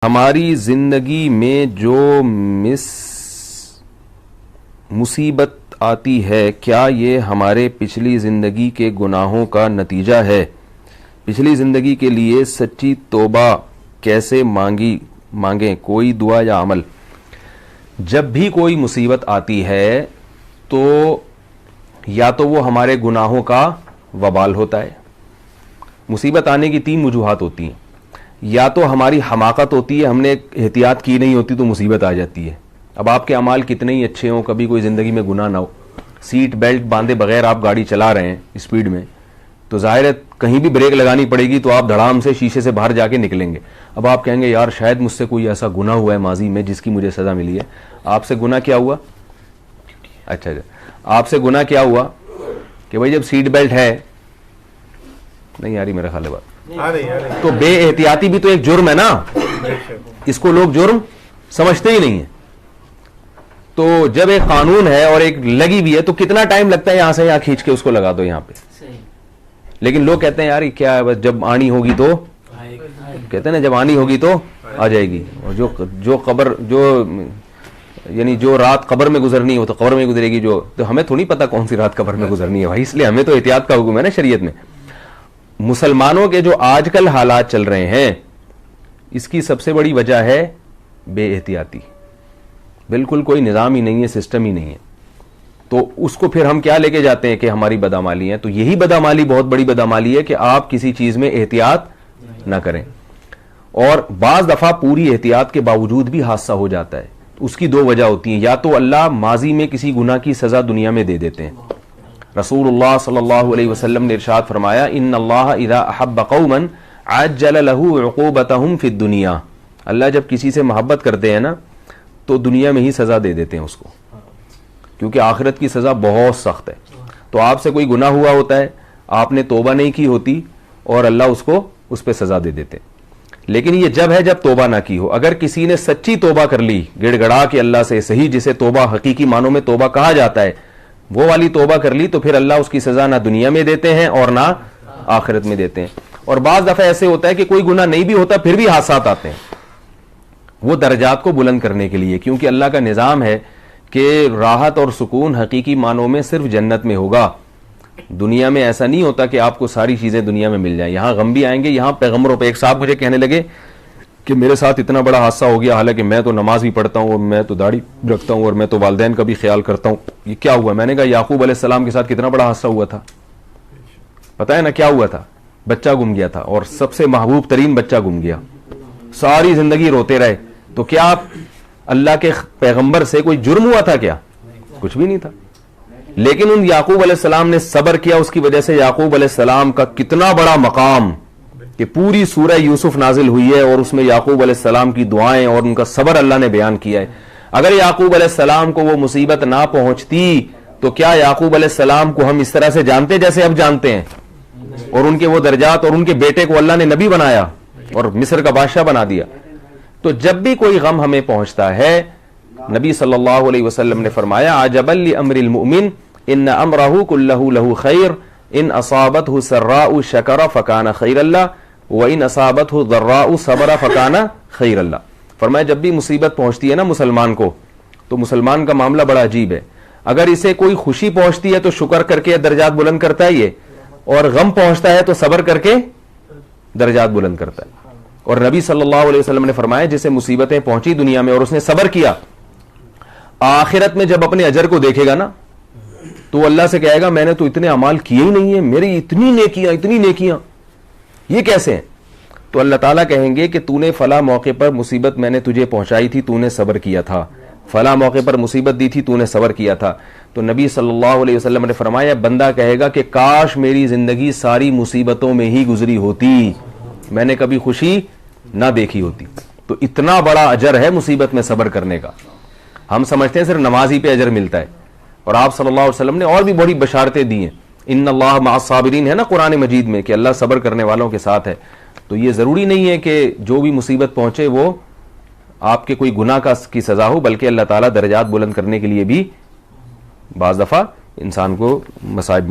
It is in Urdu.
ہماری زندگی میں جو مصیبت آتی ہے کیا یہ ہمارے پچھلی زندگی کے گناہوں کا نتیجہ ہے؟ پچھلی زندگی کے لیے سچی توبہ کیسے مانگیں؟ کوئی دعا یا عمل؟ جب بھی کوئی مصیبت آتی ہے تو یا تو وہ ہمارے گناہوں کا وبال ہوتا ہے. مصیبت آنے کی 3 وجوہات ہوتی ہیں. یا تو ہماری حماقت ہوتی ہے، ہم نے احتیاط کی نہیں ہوتی تو مصیبت آ جاتی ہے. اب آپ کے اعمال کتنے ہی اچھے ہوں، کبھی کوئی زندگی میں گناہ نہ ہو، سیٹ بیلٹ باندھے بغیر آپ گاڑی چلا رہے ہیں اسپیڈ میں، تو ظاہر ہے کہیں بھی بریک لگانی پڑے گی تو آپ دھڑام سے شیشے سے باہر جا کے نکلیں گے. اب آپ کہیں گے یار شاید مجھ سے کوئی ایسا گناہ ہوا ہے ماضی میں جس کی مجھے سزا ملی ہے. آپ سے گناہ کیا ہوا؟ اچھا آپ سے گناہ کیا ہوا کہ بھائی جب سیٹ بیلٹ ہے نہیں آ رہی میرا خیال ہے بات، تو بے احتیاطی بھی تو ایک جرم ہے نا. اس کو لوگ جرم سمجھتے ہی نہیں ہیں. تو جب ایک قانون ہے اور ایک لگی بھی ہے تو کتنا ٹائم لگتا ہے یہاں سے یہاں کھینچ کے اس کو لگا دو یہاں پہ. لیکن لوگ کہتے ہیں یار یہ کیا ہے، بس جب آنی ہوگی تو کہتے ہیں نا جب آنی ہوگی تو آ جائے گی. اور جو قبر یعنی جو رات قبر میں گزرنی ہے وہ تو قبر میں گزرے گی. تو ہمیں تھوڑی پتا کون سی رات قبر میں گزرنی ہے بھائی، اس لیے ہمیں تو احتیاط کا حکم ہے نا شریعت میں. مسلمانوں کے جو آج کل حالات چل رہے ہیں اس کی سب سے بڑی وجہ ہے بے احتیاطی. بالکل کوئی نظام ہی نہیں ہے، سسٹم ہی نہیں ہے. تو اس کو پھر ہم کیا لے کے جاتے ہیں کہ ہماری بدعمالی ہے. تو یہی بدعمالی بہت بڑی بدعمالی ہے کہ آپ کسی چیز میں احتیاط نہ کریں. اور بعض دفعہ پوری احتیاط کے باوجود بھی حادثہ ہو جاتا ہے. اس کی 2 وجہ ہوتی ہیں. یا تو اللہ ماضی میں کسی گناہ کی سزا دنیا میں دے دیتے ہیں. رسول اللہ صلی اللہ علیہ وسلم نے ارشاد فرمایا ان اللہ اذا احب قوما عجل له عقوبتهم فی الدنیا. اللہ جب کسی سے محبت کرتے ہیں نا تو دنیا میں ہی سزا دے دیتے ہیں اس کو، کیونکہ آخرت کی سزا بہت سخت ہے. تو آپ سے کوئی گناہ ہوا ہوتا ہے، آپ نے توبہ نہیں کی ہوتی اور اللہ اس پہ سزا دے دیتے. لیکن یہ جب ہے جب توبہ نہ کی ہو. اگر کسی نے سچی توبہ کر لی گڑ گڑا کے اللہ سے، صحیح جسے توبہ حقیقی معنوں میں توبہ کہا جاتا ہے، وہ والی توبہ کر لی تو پھر اللہ اس کی سزا نہ دنیا میں دیتے ہیں اور نہ آخرت میں دیتے ہیں. اور بعض دفعہ ایسے ہوتا ہے کہ کوئی گناہ نہیں بھی ہوتا پھر بھی حادثات آتے ہیں، وہ درجات کو بلند کرنے کے لیے. کیونکہ اللہ کا نظام ہے کہ راحت اور سکون حقیقی معنوں میں صرف جنت میں ہوگا. دنیا میں ایسا نہیں ہوتا کہ آپ کو ساری چیزیں دنیا میں مل جائیں. یہاں غم بھی آئیں گے. یہاں پیغمبروں پہ ایک صاحب مجھے کہنے لگے کہ میرے ساتھ اتنا بڑا حادثہ ہو گیا، حالانکہ میں تو نماز بھی پڑھتا ہوں اور میں تو داڑھی رکھتا ہوں اور میں تو والدین کا بھی خیال کرتا ہوں، یہ کیا ہوا؟ میں نے کہا یعقوب علیہ السلام کے ساتھ کتنا بڑا حادثہ ہوا تھا، پتہ ہے نا کیا ہوا تھا؟ بچہ گم گیا تھا، اور سب سے محبوب ترین بچہ گم گیا. ساری زندگی روتے رہے. تو کیا اللہ کے پیغمبر سے کوئی جرم ہوا تھا کیا؟ کچھ بھی نہیں تھا. لیکن ان یعقوب علیہ السلام نے صبر کیا. اس کی وجہ سے یعقوب علیہ السلام کا کتنا بڑا مقام کہ پوری سورہ یوسف نازل ہوئی ہے اور اس میں یعقوب علیہ السلام کی دعائیں اور ان کا صبر اللہ نے بیان کیا ہے. اگر یعقوب علیہ السلام کو وہ مصیبت نہ پہنچتی تو کیا یعقوب علیہ السلام کو ہم اس طرح سے جانتے جیسے اب جانتے ہیں؟ اور ان کے وہ درجات، اور ان کے بیٹے کو اللہ نے نبی بنایا اور مصر کا بادشاہ بنا دیا. تو جب بھی کوئی غم ہمیں پہنچتا ہے، نبی صلی اللہ علیہ وسلم نے فرمایا عجبا لامر المؤمن ان امرہ کلہ لہ خیر ان اصابتہ سراء شکر فکان خیر اللہ وان اصابتہ ضراء صبر فکان خیر اللہ. فرمایا جب بھی مصیبت پہنچتی ہے نا مسلمان کو، تو مسلمان کا معاملہ بڑا عجیب ہے. اگر اسے کوئی خوشی پہنچتی ہے تو شکر کر کے درجات بلند کرتا ہے یہ، اور غم پہنچتا ہے تو صبر کر کے درجات بلند کرتا ہے. اور نبی صلی اللہ علیہ وسلم نے فرمایا جسے مصیبتیں پہنچی دنیا میں اور اس نے صبر کیا، آخرت میں جب اپنے اجر کو دیکھے گا نا تو اللہ سے کہے گا میں نے تو اتنے اعمال کیے ہی نہیں ہیں، میری اتنی نیکیاں یہ کیسے ہیں؟ تو اللہ تعالیٰ کہیں گے کہ تو نے فلاں موقع پر مصیبت میں نے تجھے پہنچائی تھی، تو نے صبر کیا تھا. فلاں موقع پر مصیبت دی تھی، تو نے صبر کیا تھا. تو نبی صلی اللہ علیہ وسلم نے فرمایا بندہ کہے گا کہ کاش میری زندگی ساری مصیبتوں میں ہی گزری ہوتی، میں نے کبھی خوشی نہ دیکھی ہوتی. تو اتنا بڑا اجر ہے مصیبت میں صبر کرنے کا. ہم سمجھتے ہیں صرف نمازی پہ اجر ملتا ہے، اور آپ صلی اللہ علیہ وسلم نے اور بھی بڑی بشارتیں دی ہیں. ان اللہ مع الصابرین ہے نا قرآن مجید میں کہ اللہ صبر کرنے والوں کے ساتھ ہے. تو یہ ضروری نہیں ہے کہ جو بھی مصیبت پہنچے وہ آپ کے کوئی گناہ کی سزا ہو، بلکہ اللہ تعالیٰ درجات بلند کرنے کے لیے بھی بعض دفعہ انسان کو مصائب میں